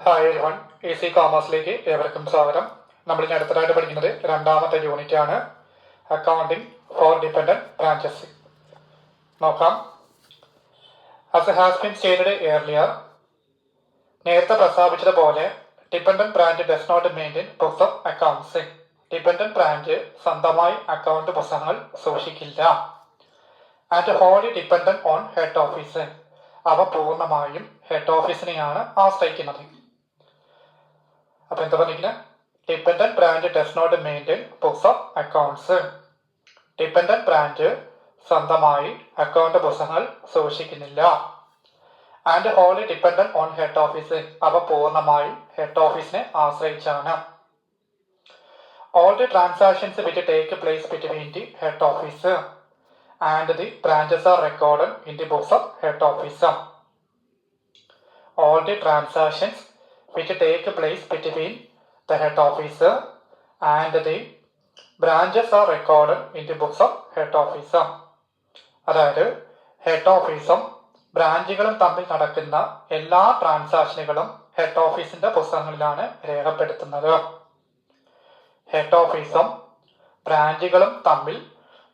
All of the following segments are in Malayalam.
ഹായ് എവരിവൺ, ഈസി കോമേഴ്സിലേക്ക് ഏവർക്കും സ്വാഗതം. നമ്മൾ ഇനി അടുത്തതായിട്ട് പഠിക്കുന്നത് രണ്ടാമത്തെ യൂണിറ്റ് ആണ്, അക്കൗണ്ടിംഗ് ഫോർ ഡിപെൻഡന്റ് ബ്രാഞ്ചസ്. നോക്കാം. As has been stated earlier, നേരത്തെ പ്രസ്താവിച്ചതുപോലെ dependent branch does not maintain books of accounts. Dependent branch സ്വന്തമായി അക്കൗണ്ട് പുസ്തകങ്ങൾ സൂക്ഷിക്കില്ല. And wholly dependent on head office, അവ പൂർണ്ണമായും ഹെഡ് ഓഫീസിനെയാണ് ആശ്രയിക്കുന്നത്. അപ്പൊ എന്താ പറഞ്ഞിരിക്കുന്നത്? Dependent branch does not maintain books of accounts. Dependent branch സ്വന്തമായി അക്കൗണ്ട് പുസ്തകങ്ങൾ സൂക്ഷിക്കുന്നില്ല. And wholly dependent on head office, അവ പൂർണ്ണമായും ഹെഡ് ഓഫീസിനെ ആശ്രയിച്ചാണ്. All the transactions which take place between the head office and the branches are recorded in the books of head office. All the transactions which take place between the head office and the branches are recorded in the books of head office. അതായത് ഹെഡ് ഓഫീസും ബ്രാഞ്ചുകളും തമ്മിൽ നടക്കുന്ന എല്ലാ ട്രാൻസാക്ഷനുകളും ഹെഡ് ഓഫീസിന്റെ പുസ്തകങ്ങളിലാണ് രേഖപ്പെടുത്തുന്നത്. ഹെഡ് ഓഫീസും ബ്രാഞ്ചുകളും തമ്മിൽ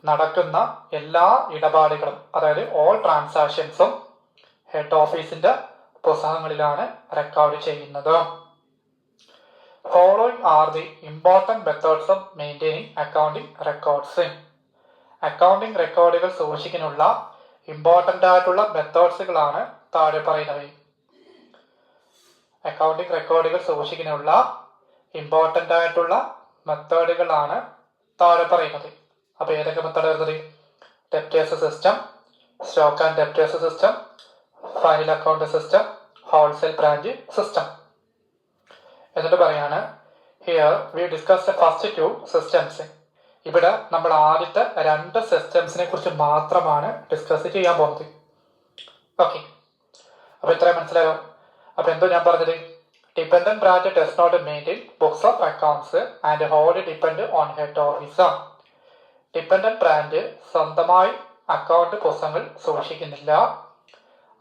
നടക്കുന്ന എല്ലാ ഇടപാടുകളും, അതായത് ഓൾ ട്രാൻസാക്ഷൻസും ഹെഡ് ഓഫീസിന്റെ പുസ്തകങ്ങളിലാണ് റെക്കോർഡ് ചെയ്യുന്നത്. Following are the important methods of maintaining accounting records. Accounting റെക്കോർഡുകൾ സൂക്ഷിക്കാനുള്ള ഇമ്പോർട്ടൻ്റ് ആയിട്ടുള്ള മെത്തേഡ്സുകളാണ് താഴെ പറയുന്നത്. അക്കൗണ്ടിങ് റെക്കോർഡുകൾ സൂക്ഷിക്കാനുള്ള ഇമ്പോർട്ടൻ്റ് ആയിട്ടുള്ള മെത്തേഡുകളാണ് താഴെ പറയുന്നത്. അപ്പോൾ ഏതൊക്കെ മെത്തേഡ് വരുന്നത്? Debtors system, stock and debtors system, final account system, wholesale branch system. എന്നിട്ട് പറയാണ്, here we discuss the first two systems. ഇവിടെ നമ്മൾ ആദ്യത്തെ രണ്ട് സിസ്റ്റംസിനെ കുറിച്ച് മാത്രമാണ് ഡിസ്കസ് ചെയ്യാൻ പോകുന്നത്. ഓക്കെ, അപ്പോൾ ഇത്രയും മനസ്സിലായോ? അപ്പോൾ എന്തോ ഞാൻ പറഞ്ഞത്, dependent branch does not maintain books of accounts and wholly depend on head office. Dependent branch സ്വന്തമായി അക്കൗണ്ട് പുസ്തകങ്ങൾ സൂക്ഷിക്കുന്നില്ല,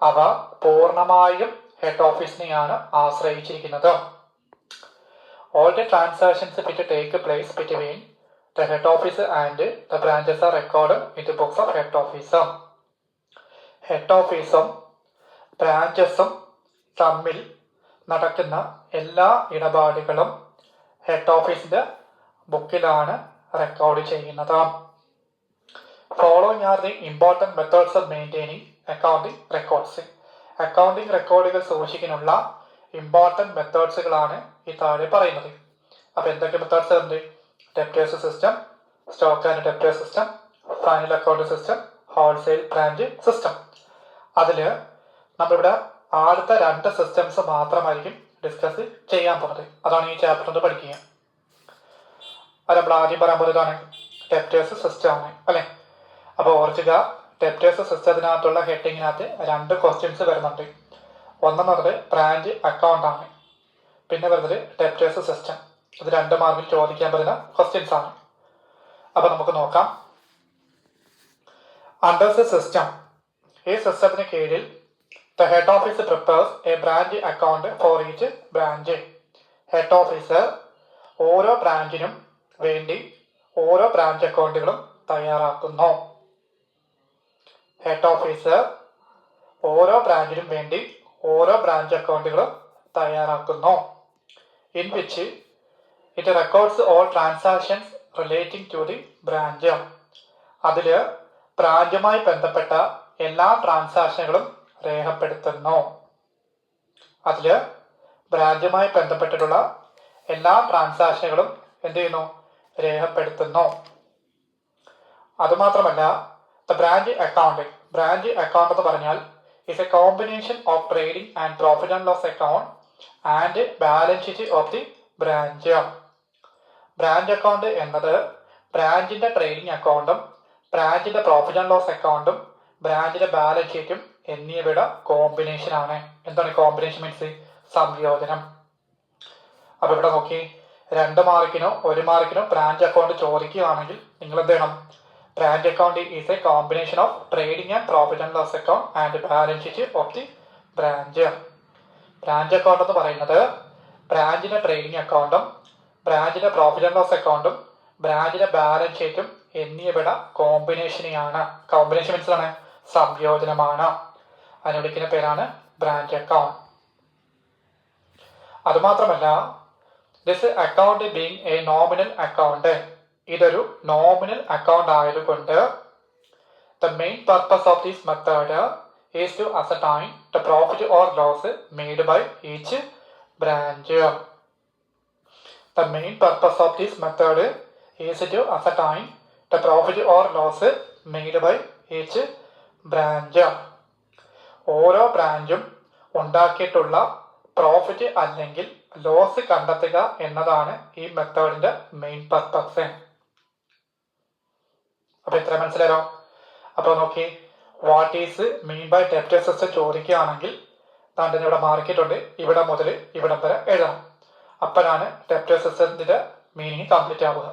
അവ പൂർണ്ണമായും ഹെഡ് ഓഫീസിനെയാണ് ആശ്രയിച്ചിരിക്കുന്നത്. All the transactions which take place between the head office and the branches are record in the books of head office. Head ഓഫീസും ബ്രാഞ്ചസും തമ്മിൽ നടക്കുന്ന എല്ലാ ഇടപാടുകളും ഹെഡ് ഓഫീസിന്റെ ബുക്കിലാണ് റെക്കോർഡ് ചെയ്യുന്നത്. Following are the important methods of maintaining accounting records. Accounting റെക്കോർഡുകൾ സൂക്ഷിക്കാനുള്ള ഇമ്പോർട്ടൻറ്റ് മെത്തേഡ്സുകളാണ് ഈ താഴെ പറയുന്നത്. അപ്പോൾ എന്തൊക്കെ മെത്തേഡ്സ് ഉണ്ട്? Debtors system, stock and debtors system, final account system, wholesale branch system. അതിൽ നമ്മളിവിടെ ആദ്യത്തെ രണ്ട് സിസ്റ്റംസ് മാത്രമായിരിക്കും ഡിസ്കസ് ചെയ്യാൻ പോകുന്നത്. അതാണ് ഈ ചാപ്റ്ററിൽ പഠിക്കുക. അത് നമ്മൾ ആദ്യം പറയാൻ പോകുന്നതാണ് ഡെപ്റ്റേഴ്സ് സിസ്റ്റം ആണ്, അല്ലേ? അപ്പോൾ ഓർക്കുക, ഡെപ്റ്റേഴ്സ് സിസ്റ്റത്തിനകത്തുള്ള ഹെഡിങ്ങിനകത്ത് രണ്ട് ക്വസ്റ്റ്യൻസ് വരുന്നുണ്ട്. ഒന്നെന്നുള്ളത് ബ്രാഞ്ച് അക്കൗണ്ട് ആണ്, പിന്നെ വരുന്നത് ഡെപ്റ്റേഴ്സ് സിസ്റ്റം. ഇത് 2 മാർക്കിൽ ചോദിക്കാൻ പറ്റുന്ന ക്വസ്റ്റ്യൻസ് ആണ്. അപ്പോൾ നമുക്ക് നോക്കാം. അണ്ടർ ദ സിസ്റ്റം, ഈ സിസ്റ്റത്തിന് കീഴിൽ the head office prepares A branch account for each branch. Head officer ഓരോ ബ്രാഞ്ചിനും വേണ്ടി ഓരോ ബ്രാഞ്ച് അക്കൗണ്ടുകളും തയ്യാറാക്കുന്നു. ഹെഡ് ഓഫീസർ ഓരോ ബ്രാഞ്ചിനും വേണ്ടി ഓരോ ബ്രാഞ്ച് അക്കൗണ്ടുകളും തയ്യാറാക്കുന്നു. In which it records all transactions relating to the branch. അതിൽ ബ്രാഞ്ചുമായി ബന്ധപ്പെട്ട എല്ലാ ട്രാൻസാക്ഷനുകളും രേഖപ്പെടുത്തുന്നു. അതിൽ ബ്രാഞ്ചുമായി ബന്ധപ്പെട്ടിട്ടുള്ള എല്ലാ ട്രാൻസാക്ഷനുകളും എന്ത് ചെയ്യുന്നു? രേഖപ്പെടുത്തുന്നു. അതുമാത്രമല്ല, ദ ബ്രാഞ്ച് അക്കൗണ്ട് എന്ന് പറഞ്ഞാൽ is a combination of trading and profit and loss account and balance sheet of the branch. Branch account എന്നത് ബ്രാഞ്ചിന്റെ ട്രേഡിംഗ് അക്കൗണ്ടും ബ്രാഞ്ചിന്റെ പ്രോഫിറ്റ് ആൻഡ് ലോസ് അക്കൗണ്ടും ബ്രാഞ്ചിന്റെ ബാലൻസ് ഷീറ്റും എന്നിവയുടെ കോമ്പിനേഷൻ ആണ്. എന്താണ് കോമ്പിനേഷൻ? മീൻസ് സംയോജനം. അപ്പോൾ ഇവിടെ നോക്കി, 2 മാർക്കിനോ 1 മാർക്കിനോ ബ്രാഞ്ച് അക്കൗണ്ട് ചോദിക്കുകയാണെങ്കിൽ നിങ്ങൾ എന്ത് ചെയ്യണം? Branch account is a combination of trading and profit and loss account and balance sheet of the branch. Branch account എന്ന് പറയുന്നത് ബ്രാഞ്ചിന്റെ ട്രേഡിംഗ് അക്കൗണ്ടും ബ്രാഞ്ചിന്റെ പ്രോഫിറ്റ് ആൻഡ് ലോസ് അക്കൗണ്ടും ബ്രാഞ്ചിന്റെ ബാലൻസ് ഷീറ്റും എന്നിവയുടെ കോമ്പിനേഷനെയാണ്. കോമ്പിനേഷൻ മീൻസ് ആണ് സംയോജനമാണ്. അതിനെ വിളിക്കുന്ന പേരാണ് ബ്രാഞ്ച് അക്കൗണ്ട്. അതുമാത്രമല്ല, this account being A nominal account, ഇതൊരു നോമിനൽ അക്കൗണ്ട് ആയതുകൊണ്ട് the main purpose of this method is to ascertain the profit or loss made by each branch. The main purpose of this method is to ascertain the profit or loss made by each branch. ഓരോ ബ്രാഞ്ചും ഉണ്ടാക്കിയിട്ടുള്ള പ്രോഫിറ്റ് അല്ലെങ്കിൽ ലോസ് കണ്ടെത്തുക എന്നതാണ് ഈ മെത്തേഡിന്റെ മെയിൻ പർപ്പസ്. അപ്പൊ എത്ര മനസ്സിലായോ? അപ്പോൾ നോക്കി, what is mean by debtor system ചോദിക്കുകയാണെങ്കിൽ താണ്ടെ ഇവിടെ മാർക്കിയിട്ടുണ്ട്, ഇവിടെ മുതൽ ഇവിടെ വരെ എഴുതണം. അപ്പോഴാണ് ഡെപ്റ്റർ സിസ്റ്റത്തിന്റെ മീനിങ് കംപ്ലീറ്റ് ആവുക.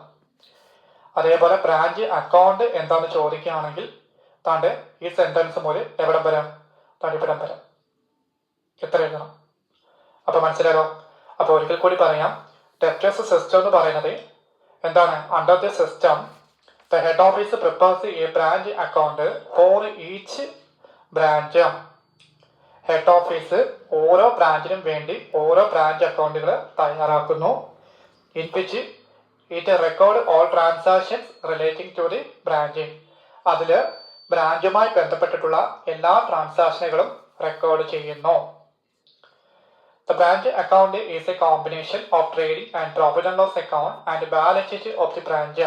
അതേപോലെ ബ്രാഞ്ച് അക്കൗണ്ട് എന്താണെന്ന് ചോദിക്കുകയാണെങ്കിൽ താണ്ടെ ഈ സെന്റൻസ് മുതൽ എവിടം വരെ, താണ്ടെ ഇവിടം വരെ എത്ര എഴുതണം. അപ്പൊ മനസ്സിലായോ? അപ്പൊ ഒരിക്കൽ കൂടി പറയാം, ഡെപ്റ്റേഴ്സ് സിസ്റ്റം എന്ന് പറയുന്നത് എന്താണ്? Under the system the head office prepares a branch account for each branch. Head office ഓരോ ബ്രാഞ്ചിനും വേണ്ടി ഓരോ ബ്രാഞ്ച് അക്കൗണ്ടുകൾ തയ്യാറാക്കുന്നു. In which it record all transactions relating to the branch. അതിൽ ബ്രാഞ്ചുമായി ബന്ധപ്പെട്ടിട്ടുള്ള എല്ലാ ട്രാൻസാക്ഷനുകളും റെക്കോർഡ് ചെയ്യുന്നു. The branch account is a combination of trading and profit and loss account and balance sheet of the branch.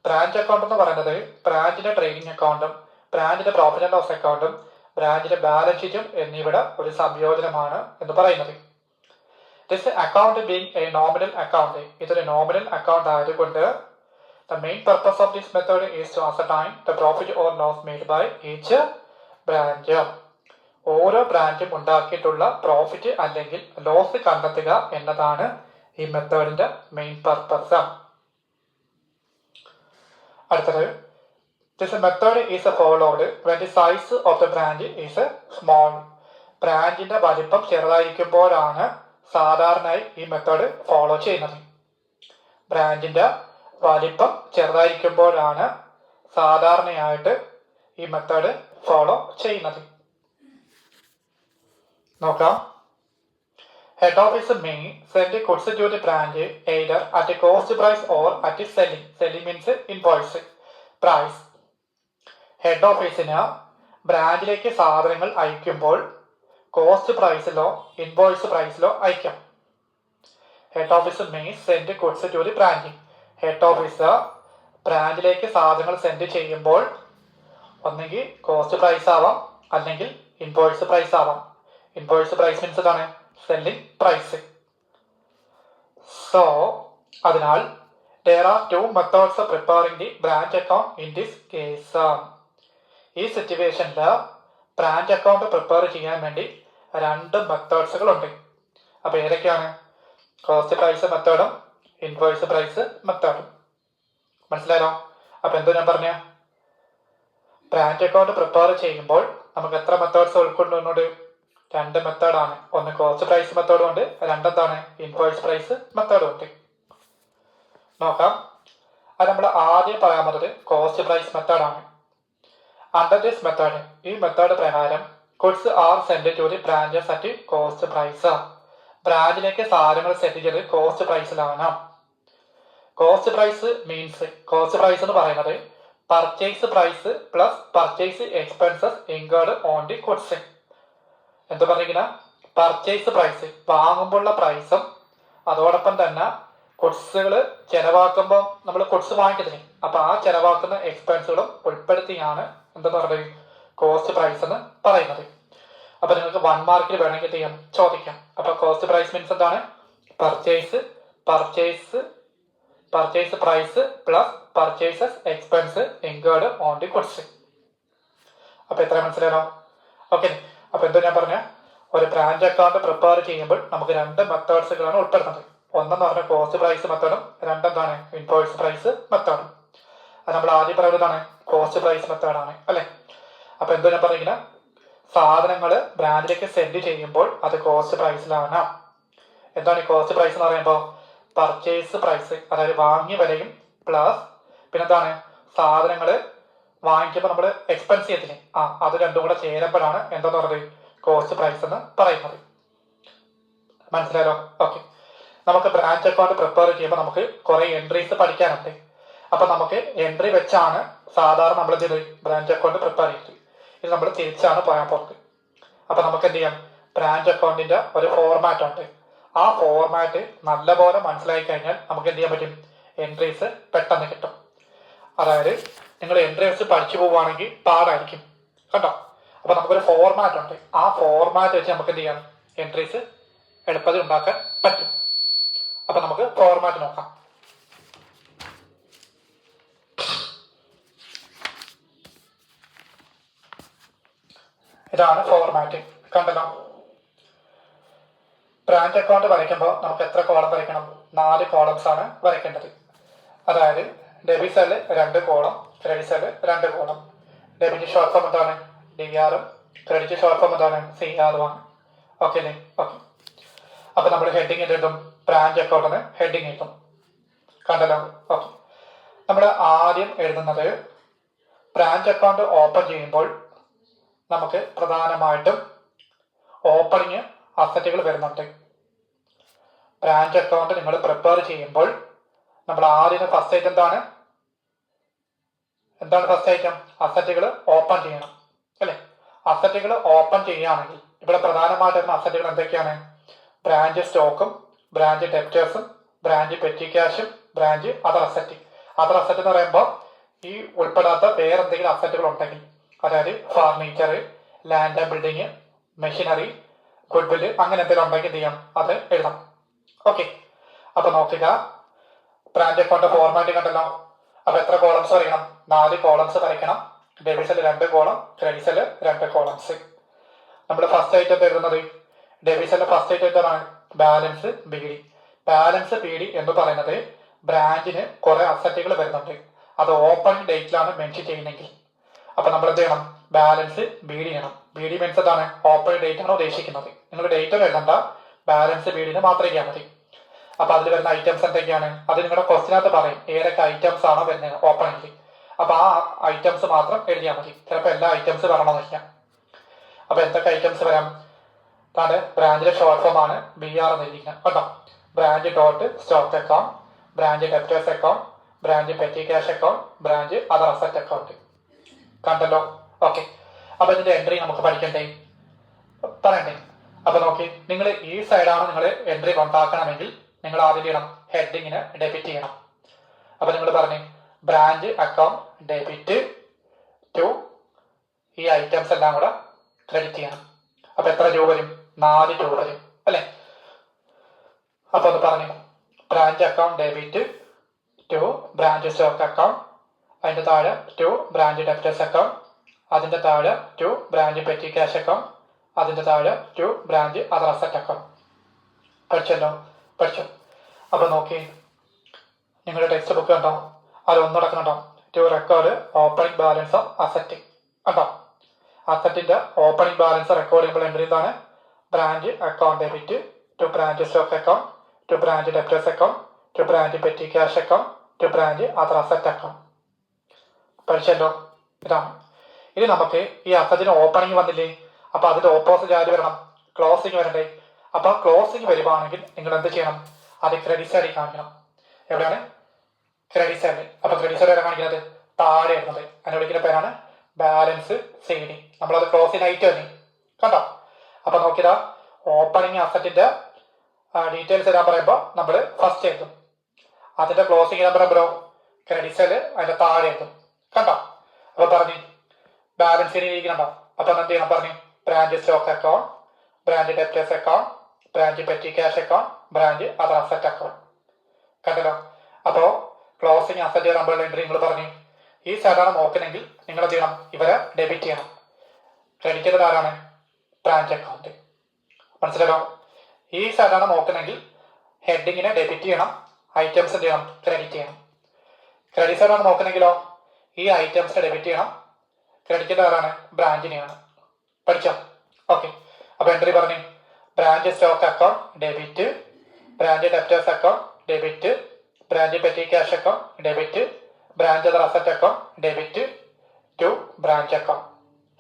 Branch account എന്ന് പറയുന്നത് ബ്രാഞ്ചിന്റെ ട്രേഡിംഗ് അക്കൗണ്ടും ബ്രാഞ്ചിന്റെ പ്രോഫിറ്റ് ആൻഡ് ലോസ് അക്കൗണ്ടും ബ്രാഞ്ചിന്റെ ബാലൻസ് ഷീറ്റും എന്നിവയുടെ ഒരു സംയോജനമാണ് എന്ന് പറയുന്നത്. This account being A nominal account, ഇതൊരു നോമിനൽ അക്കൗണ്ട് ആയതുകൊണ്ട് the main purpose of this method is to ascertain the profit or loss made by each branch. ഓരോ ബ്രാഞ്ചും ഉണ്ടാക്കിയിട്ടുള്ള പ്രോഫിറ്റ് അല്ലെങ്കിൽ ലോസ് കണ്ടെത്തുക എന്നതാണ് ഈ മെത്തേഡിന്റെ മെയിൻ പർപ്പസ്. അടുത്തത്, this method is followed when the size of the branch is small. ബ്രാഞ്ചിന്റെ വലിപ്പം ചെറുതായിരിക്കുമ്പോഴാണ് സാധാരണയായി ഈ മെത്തേഡ് ഫോളോ ചെയ്യുന്നത്. ബ്രാഞ്ചിന്റെ വലിപ്പം ചെറുതായിരിക്കുമ്പോഴാണ് സാധാരണയായിട്ട് ഈ മെത്തേഡ് ഫോളോ ചെയ്യുന്നത്. നോക്കാം. Head office may send goods to the branch either at a cost price or at a selling. Selling means invoice price. Head ഓഫീസിന് ബ്രാഞ്ചിലേക്ക് സാധനങ്ങൾ അയക്കുമ്പോൾ കോസ്റ്റ് പ്രൈസിലോ ഇൻവോയ്സ് പ്രൈസിലോ അയക്കാം. Head office may send goods to the branch. Head office ബ്രാഞ്ചിലേക്ക് സാധനങ്ങൾ സെൻഡ് ചെയ്യുമ്പോൾ ഒന്നെങ്കിൽ കോസ്റ്റ് പ്രൈസ് ആവാം അല്ലെങ്കിൽ ഇൻവോയ്സ് പ്രൈസ് ആവാം. ഇൻവോയ്സ് പ്രൈസ് മീൻസ് എന്താണ്? Selling price. സോ അതിനാൽ there are two methods of preparing the branch account in this case. ഈ സിറ്റുവേഷനിൽ ബ്രാഞ്ച് അക്കൗണ്ട് പ്രിപ്പയർ ചെയ്യാൻ വേണ്ടി രണ്ട് മെത്തേഡ്സുകളുണ്ട്. അപ്പോൾ ഏതൊക്കെയാണ്? കോസ്റ്റ് പ്രൈസ് മെത്തേഡും ഇൻവോയ്സ് പ്രൈസ് മെത്തേഡും. മനസ്സിലായോ? അപ്പോൾ എന്തോ ഞാൻ പറഞ്ഞ, ബ്രാഞ്ച് അക്കൗണ്ട് പ്രിപ്പയർ ചെയ്യുമ്പോൾ നമുക്ക് എത്ര മെത്തേഡ്സ് ഉൾക്കൊള്ളുന്നുണ്ട്? രണ്ട് മെത്തേഡാണ്. ഒന്ന് കോസ്റ്റ് പ്രൈസ് മെത്തേഡും ഉണ്ട്, രണ്ടെന്താണ്? ഇൻവോയ്സ് പ്രൈസ് മെത്തേഡും ഉണ്ട്. നോക്കാം. അത് നമ്മൾ ആദ്യം പറയാൻ പറ്റത് കോസ്റ്റ് പ്രൈസ് മെത്തേഡാണ്. അണ്ടർ ദിസ് മെത്തേഡ്, ഈ മെത്തേഡ് പ്രകാരം goods are send to the branches at cost price. ബ്രാഞ്ചിലേക്ക് സാധനങ്ങൾ സെൻഡ് ചെയ്ത് കോസ്റ്റ് പ്രൈസിലാണ്. Cost price means, cost price എന്ന് പറയുന്നത് purchase price plus purchase expenses incurred on the goods. എന്ത് പറഞ്ഞിരിക്കുന്ന? പർച്ചേസ് പ്രൈസ് വാങ്ങുമ്പോഴുള്ള പ്രൈസും അതോടൊപ്പം തന്നെ ഗുഡ്സുകൾ ചെലവാക്കുമ്പോൾ നമ്മൾ ഗുഡ്സ് വാങ്ങിക്കുന്നതിന് അപ്പൊ ആ ചെലവാക്കുന്ന എക്സ്പെൻസുകളും ഉൾപ്പെടുത്തിയാണ് എന്തെന്ന് പറയുന്നത് കോസ്റ്റ് പ്രൈസ് എന്ന് പറയുന്നത്. അപ്പൊ നിങ്ങൾക്ക് 1 മാർക്കിൽ വേണമെങ്കിൽ ചെയ്യാം, ചോദിക്കാം. അപ്പൊ കോസ്റ്റ് പ്രൈസ് മീൻസ് എന്താണ്? Purchase price plus purchases expense incurred on the goods. അപ്പൊ എത്ര മനസ്സിലാണോ? ഓക്കെ. അപ്പൊ എന്തോ ഞാൻ പറഞ്ഞ, ഒരു ബ്രാഞ്ച് അക്കൗണ്ട് പ്രിപ്പയർ ചെയ്യുമ്പോൾ നമുക്ക് രണ്ട് മെത്തേഡ്സുകളാണ് ഉൾപ്പെടുന്നത്. ഒന്നെന്ന് പറഞ്ഞ കോസ്റ്റ് പ്രൈസ് മെത്തേഡും രണ്ടെന്താണ്? ഇൻവോയ്സ് പ്രൈസ് മെത്തേഡും. അത് നമ്മൾ ആദ്യം പറയുന്നതാണ് കോസ്റ്റ് പ്രൈസ് മെത്തേഡാണ് അല്ലെ. അപ്പൊ എന്തോ ഞാൻ പറയുന്നത്, സാധനങ്ങൾ ബ്രാൻഡിലേക്ക് സെൻഡ് ചെയ്യുമ്പോൾ അത് കോസ്റ്റ് പ്രൈസിലാണ്. എന്താണ് ഈ കോസ്റ്റ് പ്രൈസ് എന്ന് പറയുമ്പോൾ പർച്ചേസ് പ്രൈസ്, അതായത് വാങ്ങിയ വിലയും പ്ലസ് പിന്നെന്താണ് സാധനങ്ങൾ വാങ്ങിക്കുമ്പോൾ നമ്മൾ എക്സ്പെൻസ് ചെയ്യത്തില്ലേ, അത് രണ്ടും കൂടെ ചേരുമ്പോഴാണ് എന്താന്ന് പറയുന്നത് കോസ്റ്റ് പ്രൈസ് എന്ന് പറയുന്നത്. മനസ്സിലായല്ലോ? ഓക്കെ. നമുക്ക് ബ്രാഞ്ച് അക്കൗണ്ട് പ്രിപ്പയർ ചെയ്യുമ്പോൾ നമുക്ക് കുറെ എൻട്രീസ് പഠിക്കാനുണ്ട്. അപ്പൊ നമുക്ക് എൻട്രി വെച്ചാണ് സാധാരണ നമ്മൾ എന്ത് ചെയ്ത് ബ്രാഞ്ച് അക്കൗണ്ട് പ്രിപ്പയർ ചെയ്തത്. ഇത് നമ്മൾ തിരിച്ചാണ് പോകാൻ പോകുന്നത്. അപ്പൊ നമുക്ക് എന്ത് ചെയ്യാം, ബ്രാഞ്ച് അക്കൗണ്ടിന്റെ ഒരു ഫോർമാറ്റ് ഉണ്ട്. ആ ഫോർമാറ്റ് നല്ലപോലെ മനസ്സിലാക്കി കഴിഞ്ഞാൽ നമുക്ക് എന്ത് ചെയ്യാൻ പറ്റും, എൻട്രീസ് പെട്ടെന്ന് കിട്ടും. അതായത് നിങ്ങൾ എൻട്രി വെച്ച് പഠിച്ചു പോവുകയാണെങ്കിൽ പാടായിരിക്കും കണ്ടോ. അപ്പൊ നമുക്കൊരു ഫോർമാറ്റ് ഉണ്ട്. ആ ഫോർമാറ്റ് വെച്ച് നമുക്ക് എന്ത് ചെയ്യാം, എൻട്രീസ് എളുപ്പത്തിൽ ഉണ്ടാക്കാൻ പറ്റും. അപ്പൊ നമുക്ക് ഫോർമാറ്റ് നോക്കാം. ഇതാണ് ഫോർമാറ്റ്, കണ്ടല്ലോ. ബ്രാഞ്ച് അക്കൗണ്ട് വരയ്ക്കുമ്പോൾ നമുക്ക് എത്ര കോളം വരയ്ക്കണം, 4 കോളംസ് ആണ് വരയ്ക്കേണ്ടത്. അതായത് debit cell 2 column, credit cell 2 column. Debit short form എന്താണ്, DR-ഉം ക്രെഡിറ്റ് ഷോർട്ട് ഫോം എന്താണ്, CR-ഉം ആണ്. ഓക്കെ അല്ലേ? ഓക്കെ. അപ്പൊ നമ്മൾ ഹെഡിങ് എഴുതും, ബ്രാഞ്ച് അക്കൗണ്ടിന് ഹെഡിങ് എഴുതും, കണ്ടല്ലോ. ഓക്കെ. നമ്മൾ ആദ്യം എഴുതുന്നത് ബ്രാഞ്ച് അക്കൗണ്ട് ഓപ്പൺ ചെയ്യുമ്പോൾ നമുക്ക് പ്രധാനമായിട്ടും ഓപ്പണിങ് അസറ്റുകൾ വരുന്നുണ്ട്. ബ്രാഞ്ച് അക്കൗണ്ട് നിങ്ങൾ പ്രിപ്പയർ ചെയ്യുമ്പോൾ നമ്മൾ ആദ്യം ഫസ്റ്റ് ഐറ്റം എന്താണ് ഫസ്റ്റ് ഐറ്റം, അസറ്റുകൾ ഓപ്പൺ ചെയ്യണം അല്ലെ. അസറ്റുകൾ ഓപ്പൺ ചെയ്യുകയാണെങ്കിൽ ഇവിടെ പ്രധാനമായിട്ടും അസറ്റുകൾ എന്തൊക്കെയാണ്, ബ്രാഞ്ച് സ്റ്റോക്കും ബ്രാഞ്ച് ഡെപ്റ്റേഴ്സും ബ്രാഞ്ച് പെറ്റി ക്യാഷും branch other asset. Other asset എന്ന് പറയുമ്പോൾ ഈ ഉൾപ്പെടാത്ത വേറെ എന്തെങ്കിലും അസറ്റുകൾ ഉണ്ടെങ്കിൽ, അതായത് furniture, land and building, machinery, ഗുഡ്വില്, അങ്ങനെ എന്തെങ്കിലും ഉണ്ടെങ്കിൽ എന്ത് ചെയ്യാം, അത് എഴുതാം. ഓക്കെ. അപ്പൊ നോക്കുക, ബ്രാഞ്ച് അക്കൗണ്ട് ഫോർമാറ്റ് കണ്ടല്ലോ. അപ്പൊ എത്ര കോളംസ് വരയ്ക്കണം, 4 കോളംസ് വരയ്ക്കണം. Debit cell 2 column, credit cell 2 columns. നമ്മൾ ഫസ്റ്റ് ഐറ്റം എഴുതുന്നത് ഡെബിറ്റ് സെല്ല് ഫസ്റ്റ് ഐറ്റം എന്താണ്, ബാലൻസ് BD. ബാലൻസ് BD എന്ന് പറയുന്നത് ബ്രാഞ്ചിന് കുറെ അസറ്റുകൾ വരുന്നുണ്ട്, അത് ഓപ്പണിംഗ് ഡേറ്റിലാണ് മെൻഷൻ ചെയ്യുന്നെങ്കിൽ അപ്പൊ നമ്മൾ എന്ത് ചെയ്യണം, ബാലൻസ് BD ചെയ്യണം. BD മീൻസ് എന്താണ്, ഓപ്പണിംഗ് ഡേറ്റ് ആണ് ഉദ്ദേശിക്കുന്നത്. നിങ്ങൾ ഡേറ്റ് എഴുതണ്ട, ബാലൻസ് BD മാത്രം ചെയ്യാൻ മതി. അപ്പൊ അതിൽ വരുന്ന ഐറ്റംസ് എന്തൊക്കെയാണ്, അത് നിങ്ങളുടെ ക്വസ്റ്റിനകത്ത് പറയും ഏതൊക്കെ ഐറ്റംസ് ആണോ വരുന്നത് ഓപ്പണിംഗിൽ. അപ്പൊ ആ ഐറ്റംസ് മാത്രം എഴുതിയാൽ മതി. ചിലപ്പോൾ എല്ലാ ഐറ്റംസ് വരണമെന്നില്ല. അപ്പൊ എന്തൊക്കെ ഐറ്റംസ് വരാം, അതാണ് ബ്രാഞ്ചിലെ ഷോർട്ട് ഫോം ആണ് BR എന്ന് എഴുതിക്കുന്നത് കേട്ടോ. Branch dot stock account, branch debtors account, branch petty cash account, branch other asset account. കണ്ടല്ലോ. ഓക്കെ. അപ്പൊ ഇതിന്റെ എൻട്രി നമുക്ക് പഠിക്കണ്ടേ, പറയണ്ടേ. അപ്പൊ നോക്കി, നിങ്ങൾ ഈ സൈഡാണ് നിങ്ങൾ എൻട്രി ഉണ്ടാക്കണമെങ്കിൽ നിങ്ങൾ ആദ്യം ചെയ്യണം, ഹെഡിങ്ങിന് ഡെബിറ്റ് ചെയ്യണം. അപ്പൊ നിങ്ങൾ പറഞ്ഞു ബ്രാഞ്ച് അക്കൗണ്ട് ഡെബിറ്റ് ടു ഈ ഐറ്റംസ് എല്ലാം കൂടെ ക്രെഡിറ്റ് ചെയ്യണം. അപ്പൊ എത്ര രൂപ വരും, 4 രൂപ വരും അല്ലെ. അപ്പൊ അത് പറഞ്ഞു, branch account debit to branch stock account, അതിന്റെ താഴെ ടു ബ്രാഞ്ച് ഡെപ്റ്റേഴ്സ് അക്കൗണ്ട്, അതിന്റെ താഴെ to branch petty cash account, അതിന്റെ താഴെ to branch other asset account. പഠിച്ചല്ലോ, പഠിച്ചു. അപ്പൊ നോക്കി, നിങ്ങളുടെ ടെക്സ്റ്റ് ബുക്ക് കണ്ടോ, അത് ഒന്നുടക്കുന്നുണ്ടോ, to record opening balance of asset കണ്ടോ. അസറ്റിന്റെ ഓപ്പണിംഗ് ബാലൻസ് റെക്കോർഡ് ചെയ്യുമ്പോൾ എൻട്രി എന്താണ്, branch account debit to branch stock account, to branch debtors account, to branch petty cash account, to branch other asset account. പഠിച്ചല്ലോ, ഇതാണ്. ഇനി നമുക്ക് ഈ അസറ്റിന് ഓപ്പണിംഗ് വന്നില്ലേ, അപ്പൊ അതിന്റെ ഓപ്പോസിറ്റ് ആര് വരണം, ക്ലോസിംഗ് വരണ്ടേ. അപ്പൊ ക്ലോസിംഗ് വരുവാണെങ്കിൽ നിങ്ങൾ എന്ത് ചെയ്യണം, അത് ക്രെഡിറ്റ് സൈഡിൽ കാണിക്കണം. എവിടെയാണ്, ക്രെഡിറ്റ് സൈഡ്. അപ്പൊ ക്രെഡിറ്റ് സൈഡ് കാണിക്കുന്നത് താഴെ ഇടുന്നത്, അതിനെ വിളിക്കുന്ന പേരാണ് ബാലൻസ് CD. നമ്മളത് ക്ലോസിംഗ് ആയിട്ട് തന്നെ കണ്ടോ. അപ്പൊ നോക്കിയതാ, ഓപ്പണിംഗ് അസറ്റിന്റെ ഡീറ്റെയിൽസ് എഴുതാൻ പറയുമ്പോൾ നമ്മൾ ഫസ്റ്റ് എഴുതും, അതിന്റെ ക്ലോസിംഗ് എഴുതാൻ പറയുമ്പോഴോ ക്രെഡിറ്റ് സൈഡ് അതിന്റെ താഴെ എഴുതും കണ്ടോ. അപ്പൊ പറഞ്ഞു ബാലൻസ് CD ഇരിക്കണോ. അപ്പൊ എന്ത് ചെയ്യണം പറഞ്ഞു, branch stock account, branch debtors account, branch petty cash account, branch other asset account. കണ്ടല്ലോ. അപ്പോ ക്ലോസിംഗ് അസറ്റ് നമ്പറുടെ എൻട്രി നിങ്ങൾ പറഞ്ഞു, ഈ സൈഡാണ് നോക്കണമെങ്കിൽ നിങ്ങൾ എന്ത് ചെയ്യണം, ഇവരെ ഡെബിറ്റ് ചെയ്യണം. ക്രെഡിറ്റ് ചെയ്തത് ആരാണ്, ബ്രാഞ്ച് അക്കൗണ്ട്. മനസ്സിലായോ. ഈ സൈഡാണ് നോക്കണമെങ്കിൽ ഹെഡിങ്ങിനെ ഡെബിറ്റ് ചെയ്യണം, ഐറ്റംസ് എന്ത് ചെയ്യണം, ക്രെഡിറ്റ് ചെയ്യണം. ക്രെഡിറ്റ് സൈഡാണ് നോക്കണമെങ്കിലോ ഈ ഐറ്റംസിനെ ഡെബിറ്റ് ചെയ്യണം, ക്രെഡിറ്റ് ചെയ്ത ആരാണ്, ബ്രാഞ്ചിനെയാണ്. പഠിച്ചോ? ഓക്കെ. അപ്പോൾ എൻട്രി പറഞ്ഞു, branch stock account debit, branch debtors account debit, branch petty cash account debit, branch other asset account debit to branch account.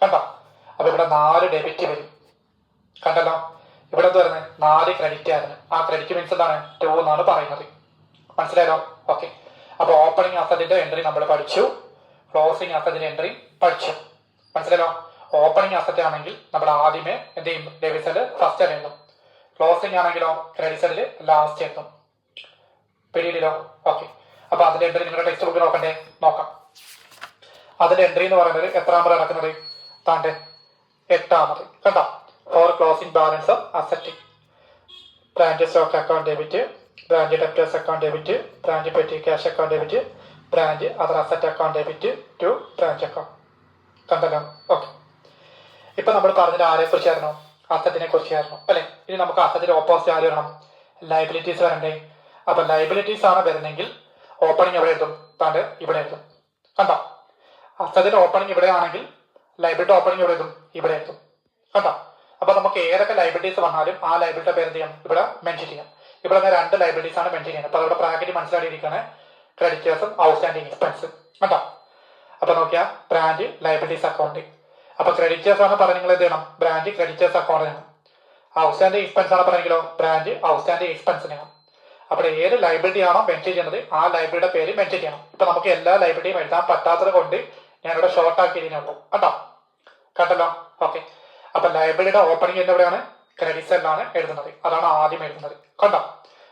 കണ്ടോ? അപ്പോൾ ഇവിടെ 4 ഡെബിറ്റ് വരും. കണ്ടല്ലോ? ഇവിടെ എന്ത് വരുന്നത്? 4 ക്രെഡിറ്റ് ആയിരുന്നു. ആ ക്രെഡിറ്റ് മീൻസ് എന്താണ്? 2 എന്നാണ് പറയുന്നത്. മനസ്സിലായല്ലോ? ഓക്കെ. അപ്പോൾ ഓപ്പണിംഗ് അസറ്റിന്റെ എൻട്രി നമ്മൾ പഠിച്ചു, ക്ലോസിംഗ് അസറ്റിന്റെ എൻട്രി പഠിച്ചു. മനസ്സിലായല്ലോ? ഓപ്പണിംഗ് അസറ്റ് ആണെങ്കിൽ നമ്മൾ ആദ്യമേ എന്ത് ചെയ്യും? ഡെബിറ്റ് സൈഡ് ഫസ്റ്റ് എഴുതും. ക്ലോസിംഗ് ആണെങ്കിലോ ക്രെഡിറ്റ് സൈഡിൽ ലാസ്റ്റ് എത്തും. പിടിയിലോ? ഓക്കെ. അപ്പോൾ അതിന്റെ എൻട്രി നിങ്ങളുടെ ടെക്സ്റ്റ് ബുക്ക് നോക്കണ്ടേ? നോക്കാം. അതിന്റെ എൻട്രി എന്ന് പറയുന്നത് എത്രാമത് നടക്കുന്നത്? താണ്ട് 8ാമത്. കണ്ടോ? For closing balance of asset, branch stock account debit, branch debtors account debit, branch petty cash account debit, branch other asset account debit to branch account. കണ്ടല്ലോ? ഓക്കെ. ഇപ്പൊ നമ്മൾ പറഞ്ഞത് ആരെ കുറിച്ചായിരുന്നു? അസറ്റിനെ കുറിച്ചായിരുന്നു അല്ലെ? ഇനി നമുക്ക് അസറ്റിന്റെ ഓപ്പോസിറ്റ് ആര് വരണം? ലൈബിലിറ്റീസ് വരണ്ടേ? അപ്പൊ ലൈബിലിറ്റീസ് ആണ് വരുന്നെങ്കിൽ ഓപ്പണിംഗ് എവിടെ എഴുതും? താണ്ട് ഇവിടെ എഴുതും. കണ്ടോ? അസറ്റിന്റെ ഓപ്പണിംഗ് ഇവിടെ ആണെങ്കിൽ ലൈബിലിറ്റി ഓപ്പണിംഗ് എവിടെ എഴുതും? ഇവിടെ എഴുതും. കണ്ടോ? അപ്പൊ നമുക്ക് ഏതൊക്കെ ലൈബിലിറ്റീസ് വന്നാലും ആ ലൈബിലിറ്റിയുടെ പേര് എന്ത് ചെയ്യാം? ഇവിടെ മെൻഷൻ ചെയ്യാം. ഇവിടെ 2 ലൈബിലിറ്റീസ് ആണ് മെൻഷൻ ചെയ്യുന്നത്. അപ്പൊ അവിടെ ബ്രാക്കറ്റ് മനസ്സിലാക്കിയിരിക്കുകയാണ്, ക്രെഡിറ്റേഴ്സും ഔട്ട്സ്റ്റാൻഡിങ് എക്സ്പെൻസും. കണ്ടോ? അപ്പൊ നോക്കിയാൽ ബ്രാഞ്ച് ലൈബിലിറ്റീസ് അക്കൗണ്ട്. അപ്പൊ ക്രെഡിറ്റേഴ്സ് ആണ് പറഞ്ഞ നിങ്ങൾ എന്ത് ചെയ്യണം? ബ്രാഞ്ച് ക്രെഡിറ്റേഴ്സ് അക്കൗണ്ട് ചെയ്യണം. ഔട്ട്സ്റ്റാൻഡിങ് എക്സ്പെൻസ് ആണ് പറഞ്ഞെങ്കിലോ ബ്രാഞ്ച് ഔട്ട്സ്റ്റാൻഡിങ് എക്സ്പെൻസ് ചെയ്യണം. അപ്പോൾ ഏത് ലൈബിലിറ്റി ആണോ മെൻഷൻ ചെയ്യുന്നത് ആ ലൈബിലിറ്റിയുടെ പേര് മെൻഷൻ ചെയ്യണം. ഇപ്പൊ നമുക്ക് എല്ലാ ലൈബിലിറ്റിയും എഴുതാൻ പറ്റാത്തത് കൊണ്ട് ഞാനിവിടെ ഷോർട്ട് ആക്കിയതിനുള്ളൂ. കണ്ടോ? കണ്ടല്ലോ? ഓക്കെ. അപ്പൊ ലൈബിലിറ്റിയുടെ ഓപ്പണിംഗ് എവിടെയാണ്? ക്രെഡിറ്റ് സൈഡിലാണ് എഴുതുന്നത്. അതാണ് ആദ്യം എഴുതുന്നത്. കണ്ടോ?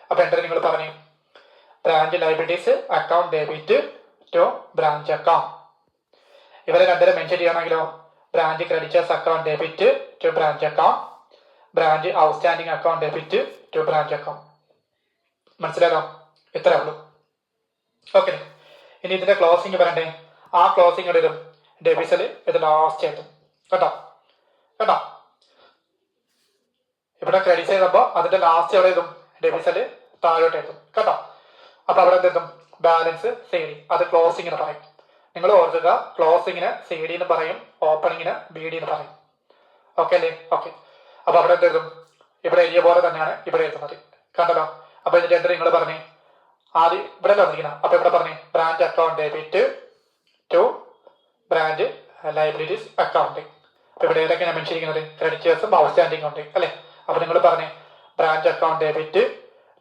അപ്പൊ എന്റെ നിങ്ങൾ പറഞ്ഞു, branch liabilities account debit to branch account. ഇവരെ 2 മെൻഷൻ ചെയ്യണമെങ്കിലോ branch creditors account debit to branch account, branch outstanding account debit to branch account. മനസ്സിലായോ? ഇത്രേ ഉള്ളൂ. ഓക്കെ. ഇനി ഇതിന്റെ ക്ലോസിംഗ് പറയണ്ടേ? ആ ക്ലോസിംഗ് ഇടും ഡെബിറ്റ്സിൽ ഇത് ലാസ്റ്റ് എഴുതും. കേട്ടോ? കേട്ടോ? ഇവിടെ ക്രെഡിറ്റ് ചെയ്തപ്പോൾ അതിന്റെ ലാസ്റ്റ് എവിടെ എഴുതും? ഡെബിറ്റ്സിൽ താഴോട്ട് എഴുതും. കേട്ടോ? അപ്പൊ അവിടെ എന്തെത്തും? Balance C D. അത് ക്ലോസിംഗിന് പറയും. നിങ്ങൾ ഓർക്കുക, ക്ലോസിങ്ങിന് സി ഡി എന്ന് പറയും, ഓപ്പണിങ്ങിന് ബി ഡി എന്ന് പറയും. ഓക്കെ അല്ലേ? ഓക്കെ. അപ്പൊ അവിടെ എന്തെഴുതും? ഇവിടെ എഴുതിയ പോലെ തന്നെയാണ് ഇവിടെ എഴുതുന്നത്. കണ്ടല്ലോ? അപ്പൊ ഇതിന്റെ എൻട്രി നിങ്ങൾ പറഞ്ഞേ ആദ്യം ഇവിടെ വന്നിരിക്കണം. അപ്പൊ ഇവിടെ പറഞ്ഞേ branch account debit to branch liabilities account. അപ്പൊ ഇവിടെ ഏതൊക്കെയാണ് മെൻഷൻ ചെയ്യുന്നത്? ക്രെഡിറ്റേഴ്സും ഔട്ട്സ്റ്റാൻഡിങ് ഉണ്ട് അല്ലെ? അപ്പൊ നിങ്ങൾ പറഞ്ഞേ branch account debit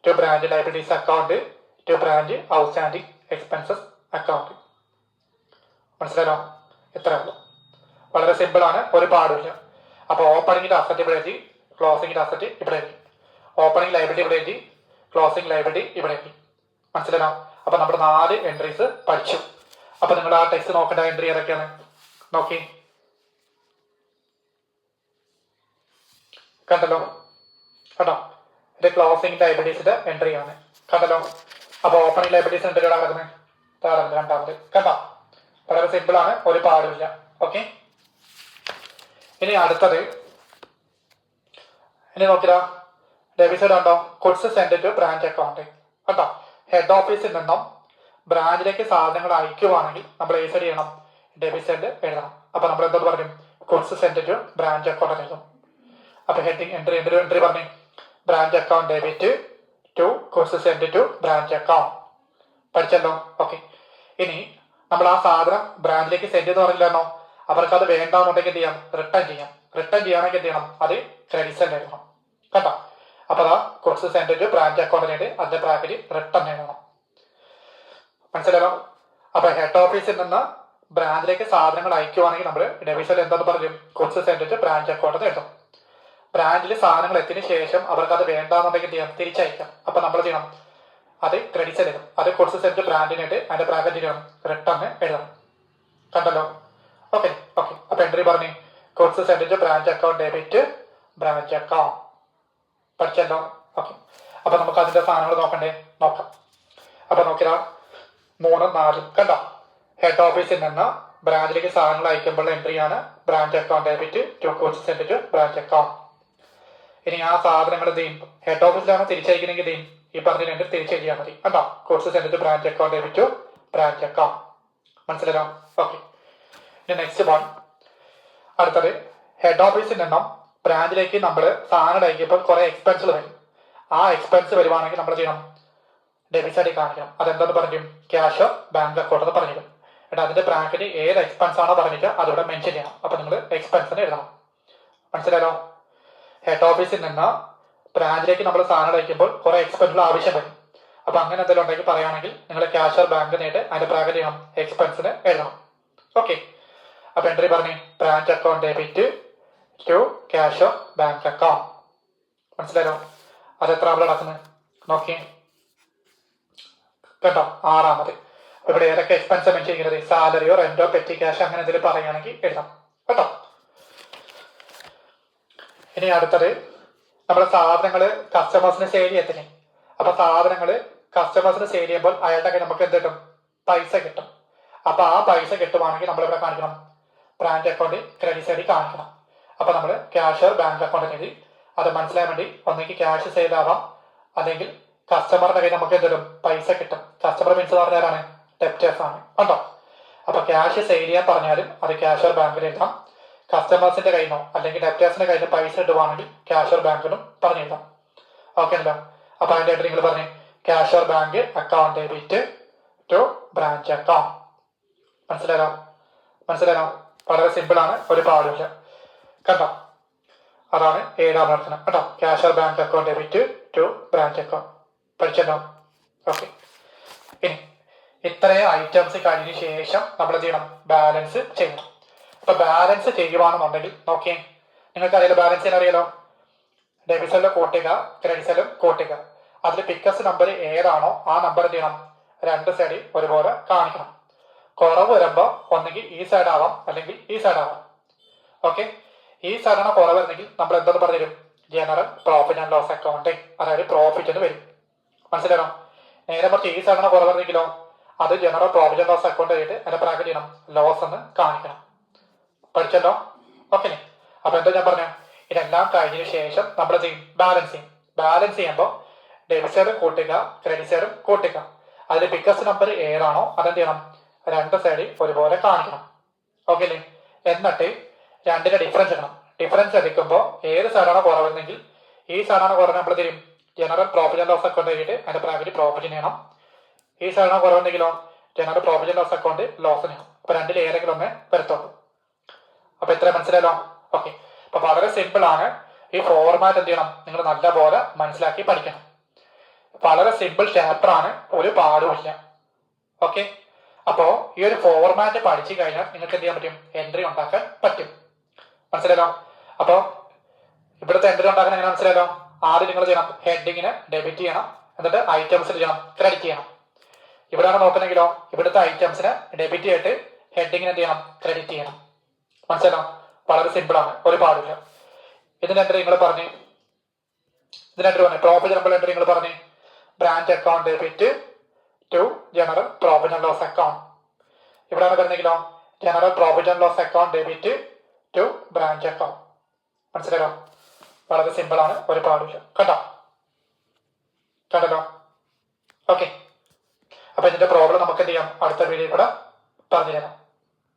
to branch liabilities account to branch outstanding expenses account. മനസ്സിലായോ? ഇത്ര ഉള്ളൂ. വളരെ സിമ്പിൾ ആണ്, ഒരു പാടില്ല. അപ്പൊ ഓപ്പണിംഗിന്റെ അസറ്റ് ഇവിടെ എഴുതി, ക്ലോസിംഗിന്റെ അസറ്റ് ഇവിടെ എഴുതി, ഓപ്പണിംഗ് ലൈബിലിറ്റി ഇവിടെ എഴുതി, ക്ലോസിംഗ് ലൈബിലിറ്റി ഇവിടെ എഴുതി. മനസ്സിലായോ? അപ്പൊ നമ്മുടെ 4 എൻട്രീസ് പഠിച്ചു. അപ്പൊ നിങ്ങൾ ആ ടെക്സ്റ്റ് നോക്കേണ്ട എൻട്രി ഏതൊക്കെയാണ് നോക്കി. കണ്ടല്ലോ? കേട്ടോ? ഇത് ക്ലോസിംഗ് ലൈബിലിറ്റീസിന്റെ എൻട്രി ആണ്. കണ്ടല്ലോ? അപ്പൊ ഓപ്പണിംഗ് ലൈബിലിറ്റീസ് എൻട്രി കിടക്കുന്നത് താഴെ 2ാമത്. കണ്ടോ? വളരെ സിമ്പിൾ ആണ്, ഒരു പാടില്ല. ഓക്കെ. ഇനി അടുത്തത് ഇനി നോക്കിയാ ഡെബിറ്റ് സൈഡ് ഉണ്ടോ? Goods send to branch account. കേട്ടോ? ഹെഡ് ഓഫീസിൽ നിന്നും ബ്രാഞ്ചിലേക്ക് സാധനങ്ങൾ അയക്കുവാണെങ്കിൽ നമ്മൾ ഏത് സൈഡ് ചെയ്യണം? ഡെബിറ്റ് സൈഡ് എഴുതണം. അപ്പൊ നമ്മൾ എന്തോട് പറയും? Goods send to branch account എഴുതും. അപ്പൊ ഹെഡിങ് എൻട്രി പറഞ്ഞു branch account debit to goods send to branch account. പഠിച്ചല്ലോ? ഓക്കെ. ഇനി നമ്മൾ ആ സാധനം ബ്രാഞ്ചിലേക്ക് സെൻഡ് ചെയ്ത് പറഞ്ഞില്ലായിരുന്നോ? അവർക്ക് അത് വേണ്ടാന്നുണ്ടെങ്കിൽ എന്ത് ചെയ്യാം? റിട്ടേൺ ചെയ്യാം. റിട്ടേൺ ചെയ്യുകയാണെങ്കിൽ എന്ത് ചെയ്യണം? അത് ക്രെഡിറ്റ് സൈഡ് എഴുതണം. കേട്ടോ? അപ്പൊ അതാ ഗുഡ്സ് സെൻഡ് ടു ബ്രാഞ്ച് അക്കൗണ്ടിനായിട്ട് അതിന്റെ ബ്രാക്കറ്റിൽ റിട്ടേൺ എഴുതണം. മനസ്സിലായോ? അപ്പൊ ഹെഡ് ഓഫീസിൽ നിന്ന് ബ്രാഞ്ചിലേക്ക് സാധനങ്ങൾ അയക്കുവാണെങ്കിൽ നമ്മൾ ഡെബിറ്റ് സൈഡ് എന്താന്ന് പറയും? Goods send to branch account എഴുതും. ബ്രാഞ്ചിൽ സാധനങ്ങൾ എത്തിയതിനു ശേഷം അവർക്ക് അത് വേണ്ടാന്നുണ്ടെങ്കിൽ എന്ത് ചെയ്യാം? തിരിച്ചയക്കാം. അപ്പൊ നമ്മൾ ചെയ്യണം? അത് ക്രെഡിറ്റ് സൈഡ് എഴുതും. അത് ഗുഡ്സ് സെൻഡ് ടു ബ്രാഞ്ചിനായിട്ട് അതിന്റെ ബ്രാക്കറ്റിൽ റിട്ടേൺ എഴുതണം. കണ്ടല്ലോ? ഓക്കെ. ഓക്കെ. അപ്പൊ എൻട്രി പറഞ്ഞു goods send to branch account debit branch account. പഠിച്ചല്ലോ? ഓക്കെ. അപ്പൊ നമുക്ക് അതിന്റെ സാധനങ്ങൾ നോക്കണ്ടേ? നോക്കാം. അപ്പൊ നോക്കിയാ 3, 4 കണ്ടോ? ഹെഡ് ഓഫീസിൽ നിന്ന് ബ്രാഞ്ചിലേക്ക് സാധനങ്ങൾ അയക്കുമ്പോൾ എൻട്രിയാണ് branch account debit to goods send to branch account. ഇനി ആ സാധനങ്ങൾ എന്ത് ചെയ്യും? ഹെഡ് ഓഫീസിലാണ് തിരിച്ചയക്കണമെങ്കിൽ ചെയ്യും ഈ പറഞ്ഞ രണ്ട് തിരിച്ചയക്കാൻ മതി. കണ്ടോ? Goods send to branch account debit to branch account. മനസ്സിലായോ? ഓക്കെ. ഇനി നെക്സ്റ്റ് വൺ അടുത്തത് ഹെഡ് ഓഫീസിൽ നിന്നും ബ്രാഞ്ചിലേക്ക് നമ്മൾ സാധനം അയക്കുമ്പോൾ കുറെ എക്സ്പെൻസുകൾ വരും. ആ എക്സ്പെൻസ് വരുവാണെങ്കിൽ നമ്മൾ ചെയ്യണം ഡെബിറ്റ് സൈഡിൽ കാണിക്കണം. അതെന്തെന്ന് പറഞ്ഞു ക്യാഷ് ബാങ്ക് അക്കൗണ്ട് എന്ന് പറഞ്ഞിരിക്കും. എന്നിട്ട് അതിന്റെ ബ്രാക്കറ്റിൽ ഏത് എക്സ്പെൻസ് ആണോ പറഞ്ഞിട്ട് അതിവിടെ മെൻഷൻ ചെയ്യണം. അപ്പൊ നിങ്ങൾ എക്സ്പെൻസിന് എഴുതണം. മനസ്സിലായോ? ഹെഡ് ഓഫീസിൽ നിന്ന് ബ്രാഞ്ചിലേക്ക് നമ്മൾ സാധനം അയക്കുമ്പോൾ കുറെ എക്സ്പെൻസുകൾ ആവശ്യം വരും. അപ്പൊ അങ്ങനെ എന്തെങ്കിലും ഉണ്ടെങ്കിൽ പറയുകയാണെങ്കിൽ നിങ്ങൾ ക്യാഷ് ബാങ്ക് നേട്ട് അതിന്റെ ബ്രാക്കറ്റ് ചെയ്യണം എക്സ്പെൻസിന് എഴുതണം. ഓക്കെ. അപ്പൊ എൻട്രി പറഞ്ഞു branch account debit to cash bank account. മനസ്സിലായോ? അത് എത്ര അവിടെ നടക്കുന്നത് നോക്കിയേ. കേട്ടോ? 6ാമത്. ഇവിടെ ഏതൊക്കെ എക്സ്പെൻസ് മെൻഷൻ ചെയ്യുന്നത്? സാലറിയോ റെന്റോ പെറ്റി ക്യാഷ് അങ്ങനെ എന്തെങ്കിലും പറയുകയാണെങ്കിൽ എഴുതാം. കേട്ടോ? ഇനി അടുത്തത് നമ്മുടെ സാധനങ്ങള് കസ്റ്റമേഴ്സിന് സെയിൽ ചെയ്യത്തിന്. അപ്പൊ സാധനങ്ങള് കസ്റ്റമേഴ്സിന് സെയിൽ ചെയ്യുമ്പോൾ അയാളുടെ കയ്യിൽ നമുക്ക് എന്ത് കിട്ടും? പൈസ കിട്ടും. അപ്പൊ ആ പൈസ കിട്ടുവാണെങ്കിൽ നമ്മൾ ഇവിടെ കാണിക്കണം ബ്രാഞ്ച് അക്കൗണ്ട് ക്രെഡിറ്റ് സൈഡിൽ കാണിക്കണം. അപ്പൊ നമ്മൾ ക്യാഷ് ബാങ്ക് അക്കൗണ്ട് എഴുതി അത് മനസ്സിലാൻ വേണ്ടി ഒന്നെങ്കിൽ ക്യാഷ് സെയിൽ ആവാം, അല്ലെങ്കിൽ കസ്റ്റമറുടെ കയ്യിൽ നമുക്ക് എന്തെങ്കിലും പൈസ കിട്ടും. കസ്റ്റമർ മീൻസ് പറഞ്ഞാലാണ് ഡെപ്റ്റേഴ്സ് ആണ്. കണ്ടോ? അപ്പൊ ക്യാഷ് സെയിൽ ചെയ്യാൻ പറഞ്ഞാലും അത് ക്യാഷ് ബാങ്കിൽ എഴുതാം. കസ്റ്റമേഴ്സിന്റെ കയ്യിൽ നിന്നോ അല്ലെങ്കിൽ ഡെപ്റ്റേഴ്സിന്റെ കയ്യിൽ പൈസ ഇടുവാണെങ്കിൽ ക്യാഷ് ബാങ്കിലും പറഞ്ഞെഴുതാം. ഓക്കെ അല്ലോ? അപ്പൊ അതിന്റെ ആയിട്ട് നിങ്ങൾ പറഞ്ഞു cash bank account debit to branch account. മനസ്സിലായോ? മനസ്സിലായോ? വളരെ സിമ്പിൾ ആണ്, ഒരു പാടില്ല. കണ്ടോ? അതാണ് 7ാം പ്രവർത്തനം. കേട്ടോ? Cash bank account debit to branch account. പഠിച്ചല്ലോ? ഓക്കെ. ഇനി ഇത്രയും ഐറ്റംസ് കഴിഞ്ഞ ശേഷം നമ്മൾ എന്ത് ചെയ്യണം? ബാലൻസ് ചെയ്യണം. അപ്പൊ ബാലൻസ് ചെയ്യുവാണെന്നുണ്ടെങ്കിൽ നോക്കിയേ, നിങ്ങൾക്ക് അറിയാലോ ബാലൻസ് ചെയ്യാൻ അറിയാലോ. ഡെബിറ്റ് സൈഡിൽ കൂട്ടുക, ക്രെഡിറ്റ് സൈഡിൽ കൂട്ടുക. അതിൽ പിക്കസ് നമ്പർ ഏതാണോ ആ നമ്പർ എന്ത് ചെയ്യണം? 2 സൈഡിൽ ഒരുപോലെ കാണിക്കണം. കുറവ് വരുമ്പോൾ ഒന്നെങ്കിൽ ഈ സൈഡ് ആവാം അല്ലെങ്കിൽ ഈ സൈഡ് ആവാം. ഓക്കെ. ഈ സൈഡാണ് കുറവ് വരുന്നെങ്കിൽ നമ്മൾ എന്തെന്ന് പറഞ്ഞുതരും? General profit and loss accounting, അതായത് പ്രോഫിറ്റ് എന്ന് വരും. മനസ്സിലാണോ? നേരെ മറിച്ച് ഈ സൈഡാണ് കുറവ് വരുന്നെങ്കിലോ അത് general profit and loss account ആയിട്ട് അതിന്റെ ബ്രാക്കറ്റ് ചെയ്യണം ലോസ് എന്ന് കാണിക്കണം. പഠിച്ചല്ലോ? ഓക്കെ. അപ്പൊ എന്താ ഞാൻ പറഞ്ഞു? ഇതെല്ലാം കഴിഞ്ഞതിന് ശേഷം നമ്മൾ ചെയ്യും ബാലൻസ് ചെയ്യും. ബാലൻസ് ചെയ്യുമ്പോൾ ഡെബിറ്റ് സൈഡും കൂട്ടുക, ക്രെഡിറ്റ് സൈഡും കൂട്ടുക. അതിൽ പിക്കസ് നമ്പർ ഏതാണോ അതെന്ത് ചെയ്യണം? 2 സൈഡിൽ ഒരുപോലെ കാണിക്കണം. ഓക്കെ അല്ലേ? എന്നിട്ട് രണ്ടിന്റെ ഡിഫറൻസ് എടുക്കണം. ഡിഫറൻസ് എടുക്കുമ്പോൾ ഏത് സൈഡാണോ കുറവെന്നെങ്കിൽ ഈ സൈഡാണോ കുറവ് നമ്മൾ തരും general profit and loss account ആയിട്ട് അതിന്റെ ബ്രാക്കറ്റ് പ്രോഫിറ്റ് ചെയ്യണം. ഈ സൈഡാണോ കുറവെന്നെങ്കിലോ general profit and loss account loss ചെയ്യണം. അപ്പൊ രണ്ടിൽ ഏതെങ്കിലും ഒന്ന് വരത്തുള്ളൂ. അപ്പൊ എത്ര മനസ്സിലായല്ലോ? ഓക്കെ. അപ്പൊ വളരെ സിമ്പിൾ ആണ്. ഈ ഫോർമാറ്റ് എന്ത് ചെയ്യണം? നിങ്ങൾ നല്ല പോലെ മനസ്സിലാക്കി പഠിക്കണം. വളരെ സിമ്പിൾ ചാപ്റ്റർ ആണ്, ഒരു പാടുമില്ല. ഓക്കെ. അപ്പോ ഈ ഒരു ഫോർമാറ്റ് പഠിച്ചു കഴിഞ്ഞാൽ നിങ്ങൾക്ക് എന്ത് ചെയ്യാൻ പറ്റും? എൻട്രി ഉണ്ടാക്കാൻ പറ്റും. മനസ്സിലായല്ലോ? അപ്പൊ ഇവിടുത്തെ എൻട്രി ഉണ്ടാക്കാൻ എങ്ങനെ മനസ്സിലായല്ലോ? ആദ്യം നിങ്ങൾ ചെയ്യണം ഹെഡിങ്ങിന് ഡെബിറ്റ് ചെയ്യണം, എന്നിട്ട് ഐറ്റംസിൽ ചെയ്യണം ക്രെഡിറ്റ് ചെയ്യണം. ഇവിടെയാണ് നോക്കുന്നെങ്കിലോ ഇവിടുത്തെ ഐറ്റംസിന് ഡെബിറ്റ് ചെയ്തിട്ട് ഹെഡിങ്ങിന് എന്ത് ചെയ്യണം? ക്രെഡിറ്റ് ചെയ്യണം. മനസ്സിലായോ? വളരെ സിമ്പിൾ ആണ്, ഒരു പാടില്ല. ഇതിന്റെ എൻട്രി നിങ്ങൾ പറഞ്ഞു, ഇതിന്റെ എൻട്രി പറഞ്ഞു പ്രോഫിറ്റ് നമ്പർ എൻട്രി നിങ്ങൾ പറഞ്ഞു branch account debit to general profit and loss account. ഇവിടെയാണ് വരുന്നെങ്കിലോ general profit and loss account debit to branch account. മനസ്സിലായോ? വളരെ സിമ്പിൾ ആണ്, ഒരു പാടില്ല. കണ്ടോ? കണ്ടല്ലോ? ഓക്കെ. അപ്പൊ ഇതിന്റെ പ്രോബ്ലം നമുക്ക് എന്ത് ചെയ്യാം? അടുത്ത വീഡിയോ കൂടെ പറഞ്ഞു തരാം.